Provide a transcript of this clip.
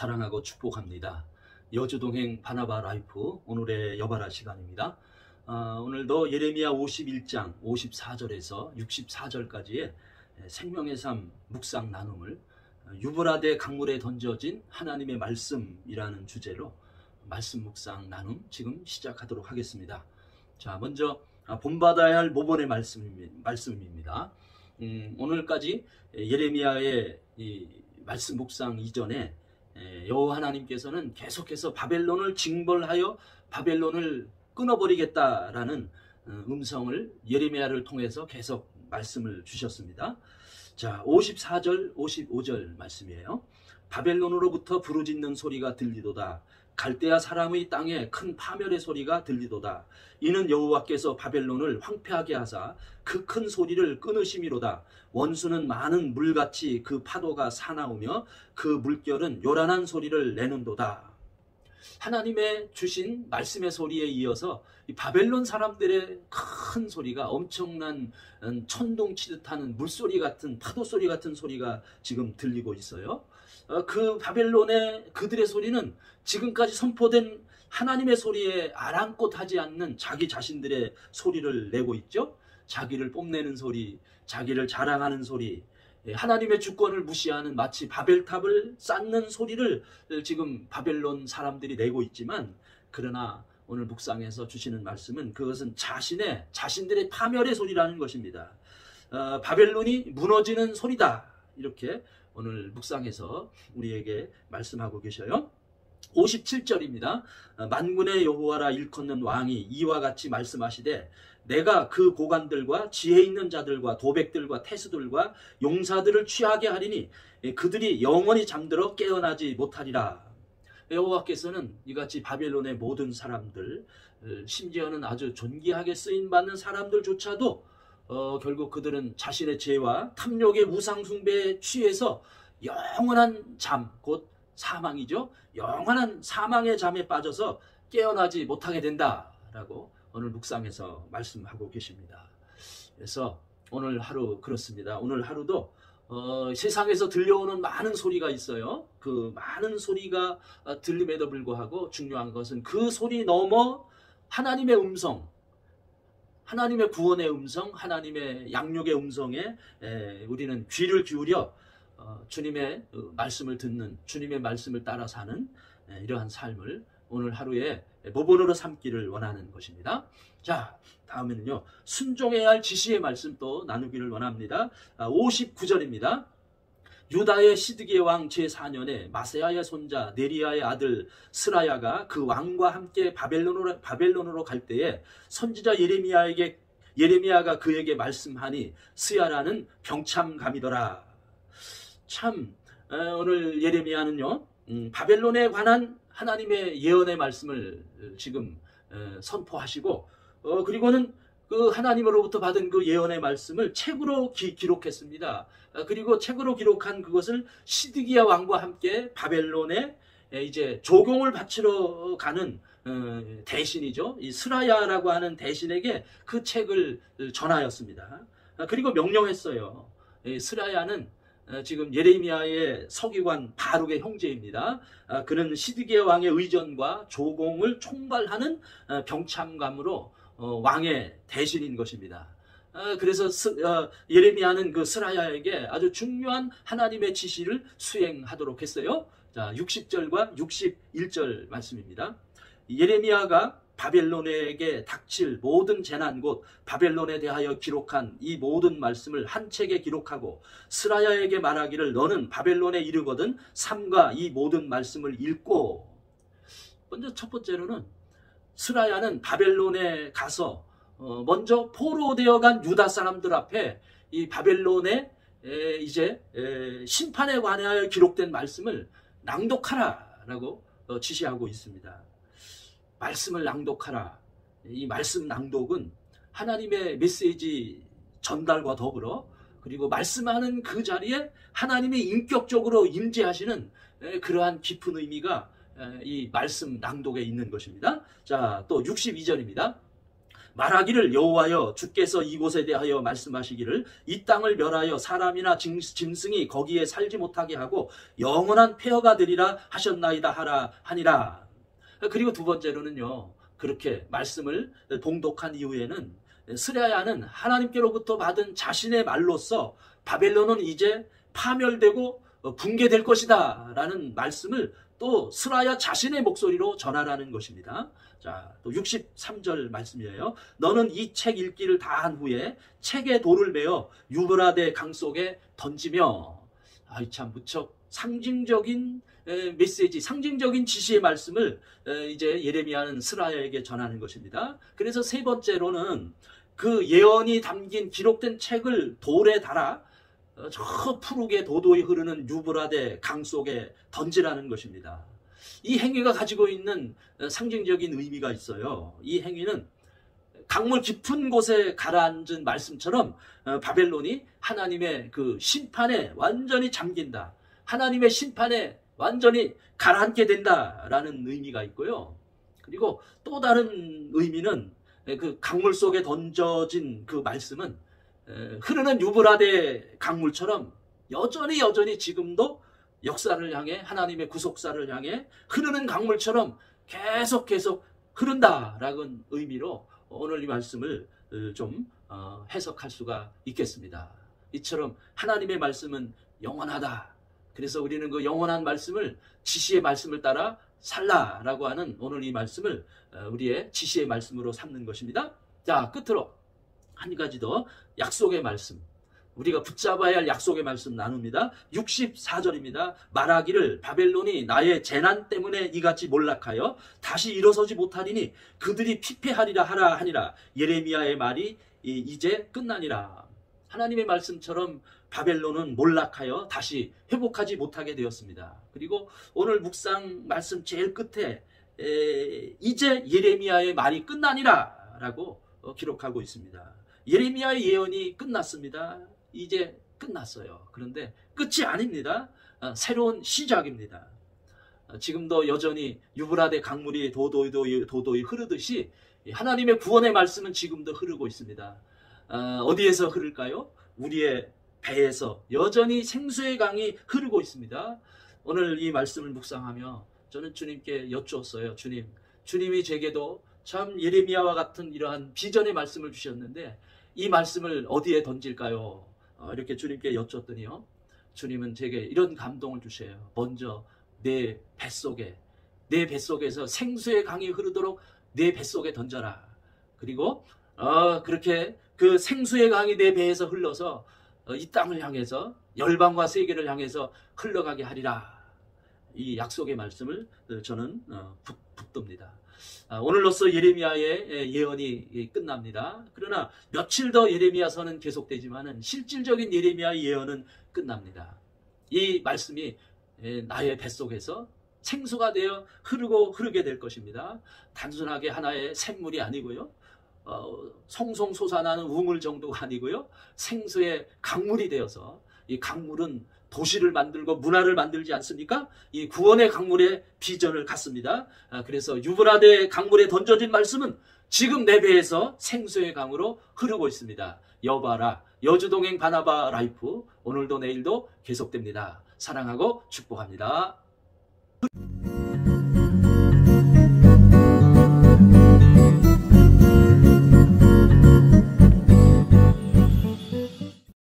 사랑하고 축복합니다. 여주동행 바나바 라이프 오늘의 여바라 시간입니다. 오늘도 예레미야 51장 54절에서 64절까지의 생명의 삶 묵상 나눔을 유브라데 강물에 던져진 하나님의 말씀이라는 주제로 말씀 묵상 나눔 지금 시작하도록 하겠습니다. 자, 먼저 본받아야 할 모본의 말씀입니다. 오늘까지 예레미야의 이 말씀 묵상 이전에 여호와 하나님께서는 계속해서 바벨론을 징벌하여 바벨론을 끊어버리겠다라는 음성을 예레미야를 통해서 계속 말씀을 주셨습니다. 자, 54절 55절 말씀이에요. 바벨론으로부터 부르짖는 소리가 들리도다. 갈대아 사람의 땅에 큰 파멸의 소리가 들리도다. 이는 여호와께서 바벨론을 황폐하게 하사 그 큰 소리를 끊으심이로다. 원수는 많은 물같이 그 파도가 사나우며 그 물결은 요란한 소리를 내는도다. 하나님의 주신 말씀의 소리에 이어서 이 바벨론 사람들의 큰 소리가 엄청난 천둥치듯 하는 물소리 같은 파도소리 같은 소리가 지금 들리고 있어요. 그 바벨론의 그들의 소리는 지금까지 선포된 하나님의 소리에 아랑곳하지 않는 자기 자신들의 소리를 내고 있죠. 자기를 뽐내는 소리, 자기를 자랑하는 소리, 하나님의 주권을 무시하는 마치 바벨탑을 쌓는 소리를 지금 바벨론 사람들이 내고 있지만, 그러나 오늘 묵상에서 주시는 말씀은 그것은 자신들의 파멸의 소리라는 것입니다. 바벨론이 무너지는 소리다, 이렇게 오늘 묵상에서 우리에게 말씀하고 계셔요. 57절입니다. 만군의 여호와라 일컫는 왕이 이와 같이 말씀하시되 내가 그 고관들과 지혜 있는 자들과 도백들과 태수들과 용사들을 취하게 하리니 그들이 영원히 잠들어 깨어나지 못하리라. 여호와께서는 이같이 바벨론의 모든 사람들, 심지어는 아주 존귀하게 쓰임받는 사람들조차도 결국 그들은 자신의 죄와 탐욕의 우상 숭배에 취해서 영원한 잠, 곧 사망이죠. 영원한 사망의 잠에 빠져서 깨어나지 못하게 된다라고 오늘 묵상에서 말씀하고 계십니다. 그래서 오늘 하루 그렇습니다. 오늘 하루도 세상에서 들려오는 많은 소리가 있어요. 그 많은 소리가 들림에도 불구하고 중요한 것은 그 소리 넘어 하나님의 음성, 하나님의 구원의 음성, 하나님의 양육의 음성에 우리는 귀를 기울여 주님의 말씀을 듣는, 주님의 말씀을 따라 사는 이러한 삶을 오늘 하루에 모본으로 삼기를 원하는 것입니다. 자, 다음에는요, 순종해야 할 지시의 말씀 또 나누기를 원합니다. 59절입니다. 유다의 시드기야 왕 제4년에 마세야의 손자 네리야의 아들 스라야가 그 왕과 함께 바벨론으로 갈 때에 선지자 예레미야가 그에게 말씀하니 스야라는 병참감이더라. 참, 오늘 예레미야는요, 바벨론에 관한 하나님의 예언의 말씀을 지금 선포하시고, 그리고는 그 하나님으로부터 받은 그 예언의 말씀을 책으로 기록했습니다. 그리고 책으로 기록한 그것을 시드기야 왕과 함께 바벨론에 이제 조공을 바치러 가는 대신이죠. 이 스라야라고 하는 대신에게 그 책을 전하였습니다. 그리고 명령했어요. 스라야는 지금 예레미야의 서기관 바룩의 형제입니다. 그는 시드기야 왕의 의전과 조공을 총괄하는 병참감으로 왕의 대신인 것입니다. 그래서 예레미야는 그 스라야에게 아주 중요한 하나님의 지시를 수행하도록 했어요. 자, 60절과 61절 말씀입니다. 예레미야가 바벨론에게 닥칠 모든 재난 곧 바벨론에 대하여 기록한 이 모든 말씀을 한 책에 기록하고 스라야에게 말하기를 너는 바벨론에 이르거든 삼가 이 모든 말씀을 읽고. 먼저 첫 번째로는 스라야는 바벨론에 가서 먼저 포로되어 간 유다 사람들 앞에 이 바벨론의 이제 심판에 관하여 기록된 말씀을 낭독하라라고 지시하고 있습니다. 말씀을 낭독하라. 이 말씀 낭독은 하나님의 메시지 전달과 더불어 그리고 말씀하는 그 자리에 하나님이 인격적으로 임재하시는 그러한 깊은 의미가 이 말씀 낭독에 있는 것입니다. 자, 또 62절입니다. 말하기를 여호와여 주께서 이곳에 대하여 말씀하시기를 이 땅을 멸하여 사람이나 짐승이 거기에 살지 못하게 하고 영원한 폐허가 되리라 하셨나이다 하라 하니라. 그리고 두 번째로는요, 그렇게 말씀을 봉독한 이후에는 스라야는 하나님께로부터 받은 자신의 말로서 바벨론은 이제 파멸되고 붕괴될 것이다 라는 말씀을 또 스라야 자신의 목소리로 전하라는 것입니다. 자, 또 63절 말씀이에요. 너는 이 책 읽기를 다 한 후에 책에 돌을 메어 유브라데 강 속에 던지며, 참 무척 상징적인 메시지, 상징적인 지시의 말씀을 이제 예레미야는 스라야에게 전하는 것입니다. 그래서 세 번째로는 그 예언이 담긴 기록된 책을 돌에 달아 저 푸르게 도도히 흐르는 유브라데 강 속에 던지라는 것입니다. 이 행위가 가지고 있는 상징적인 의미가 있어요. 이 행위는 강물 깊은 곳에 가라앉은 말씀처럼 바벨론이 하나님의 그 심판에 완전히 잠긴다, 하나님의 심판에 완전히 가라앉게 된다라는 의미가 있고요. 그리고 또 다른 의미는 그 강물 속에 던져진 그 말씀은 흐르는 유브라데 강물처럼 여전히 지금도 역사를 향해, 하나님의 구속사를 향해 흐르는 강물처럼 계속 흐른다라는 의미로 오늘 이 말씀을 좀 해석할 수가 있겠습니다. 이처럼 하나님의 말씀은 영원하다. 그래서 우리는 그 영원한 말씀을, 지시의 말씀을 따라 살라라고 하는 오늘 이 말씀을 우리의 지시의 말씀으로 삼는 것입니다. 자, 끝으로 한 가지 더 약속의 말씀, 우리가 붙잡아야 할 약속의 말씀 나눕니다. 64절입니다. 말하기를 바벨론이 나의 재난 때문에 이같이 몰락하여 다시 일어서지 못하리니 그들이 피폐하리라 하라 하니라. 예레미야의 말이 이제 끝나니라. 하나님의 말씀처럼 바벨론은 몰락하여 다시 회복하지 못하게 되었습니다. 그리고 오늘 묵상 말씀 제일 끝에 이제 예레미야의 말이 끝나니라 라고 기록하고 있습니다. 예레미야의 예언이 끝났습니다. 이제 끝났어요. 그런데 끝이 아닙니다. 새로운 시작입니다. 지금도 여전히 유브라데 강물이 도도히 흐르듯이 하나님의 구원의 말씀은 지금도 흐르고 있습니다. 어디에서 흐를까요? 우리의 배에서 여전히 생수의 강이 흐르고 있습니다. 오늘 이 말씀을 묵상하며 저는 주님께 여쭈었어요. 주님이 제게도 참 예레미야와 같은 이러한 비전의 말씀을 주셨는데 이 말씀을 어디에 던질까요? 이렇게 주님께 여쭈었더니요, 주님은 제게 이런 감동을 주셔요. 먼저 내 뱃속에서 생수의 강이 흐르도록 내 뱃속에 던져라. 그리고 그렇게 그 생수의 강이 내 배에서 흘러서 이 땅을 향해서, 열방과 세계를 향해서 흘러가게 하리라. 이 약속의 말씀을 저는 붙듭니다. 오늘로써 예레미야의 예언이 끝납니다. 그러나 며칠 더 예레미야서는 계속되지만 실질적인 예레미야의 예언은 끝납니다. 이 말씀이 나의 뱃속에서 생수가 되어 흐르게 될 것입니다. 단순하게 하나의 샘물이 아니고요, 송송 솟아나는 우물 정도가 아니고요, 생수의 강물이 되어서, 이 강물은 도시를 만들고 문화를 만들지 않습니까? 이 구원의 강물의 비전을 갖습니다. 그래서 유브라데 강물에 던져진 말씀은 지금 내 배에서 생수의 강으로 흐르고 있습니다. 여봐라, 여주동행 바나바 라이프, 오늘도 내일도 계속됩니다. 사랑하고 축복합니다.